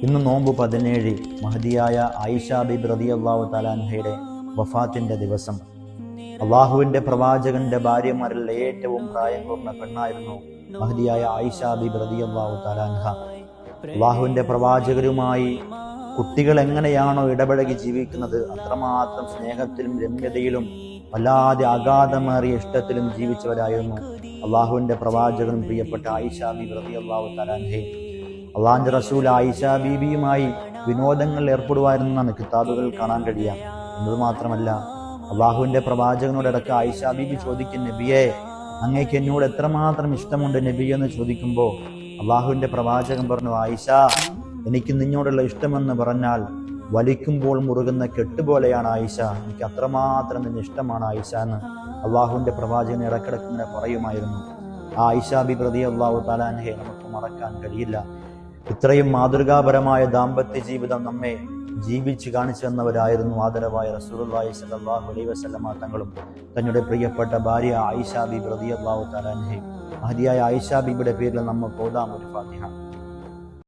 ഇന്ന് നോമ്പ് 17 മഹദിയായ ആയിഷ ബിബി റളിയല്ലാഹു തആല അൻഹയുടെ വഫാത്തിന്റെ ദിവസം. അള്ളാഹുവിന്റെ പ്രവാചകന്റെ ഭാര്യമാരിൽ ഏറ്റവും പ്രായം കുറഞ്ഞ പെണ്ണായിരുന്നു മഹദിയായ ആയിഷ ബിബി റളിയല്ലാഹു തആല അൻഹ. അള്ളാഹുവിന്റെ പ്രവാചകരുമായി കുട്ടികൾ എങ്ങനെയാണോ ഇടപഴകി ജീവിക്കുന്നത്, അത്രമാത്രം സ്നേഹത്തിലും രമ്യതയിലും വല്ലാതെ അഗാധമേറിയ ഇഷ്ടത്തിലും ജീവിച്ചവരായിരുന്നു അള്ളാഹുവിന്റെ പ്രവാചകനും പ്രിയപ്പെട്ട ആയിഷ ബിബി റളിയല്ലാഹു തആല അൻഹയും. അള്ളാഹിന്റെ റസൂൽ ആയിഷ ബീബിയുമായി വിനോദങ്ങളിൽ ഏർപ്പെടുവായിരുന്നാണ് കിതാബുകൾ കാണാൻ കഴിയാം. എന്നത് മാത്രമല്ല, അള്ളാഹുവിന്റെ പ്രവാചകനോടിടക്ക് ആയിഷ ബീബി ചോദിക്കും, നബിയെ, അങ്ങേക്ക് എന്നോട് എത്രമാത്രം ഇഷ്ടമുണ്ട് നബി എന്ന് ചോദിക്കുമ്പോൾ അള്ളാഹുവിന്റെ പ്രവാചകൻ പറഞ്ഞു, ആയിഷ, എനിക്ക് നിന്നോടുള്ള ഇഷ്ടമെന്ന് പറഞ്ഞാൽ വലിക്കുമ്പോൾ മുറുകുന്ന കെട്ടുപോലെയാണ് ആയിഷ, എനിക്ക് അത്രമാത്രം നിന്നെ ഇഷ്ടമാണ് ആയിഷ എന്ന് അള്ളാഹുവിന്റെ പ്രവാചകൻ ഇടക്കിടക്ക് ഇങ്ങനെ പറയുമായിരുന്നു. ആ ആയിഷ ബിബി റളിയല്ലാഹു തആല അൻഹയെ നമുക്ക് മറക്കാൻ കഴിയില്ല. ഇത്രയും മാതൃകാപരമായ ദാമ്പത്യ ജീവിതം നമ്മെ ജീവിച്ച് കാണിച്ചു തന്നവരായിരുന്നു ആദരവായ റസൂലുള്ളാഹി സ്വല്ലല്ലാഹു അലൈഹി വസല്ലമ തങ്ങളും തങ്ങളുടെ പ്രിയപ്പെട്ട ഭാര്യ ആയിഷ ബിബി റളിയല്ലാഹു തആല അൻഹയും. മഹദിയായ ആയിഷ ബിബിയുടെ പേരിൽ നമ്മൾ ഓതാം ഒരു ഫാത്തിഹ.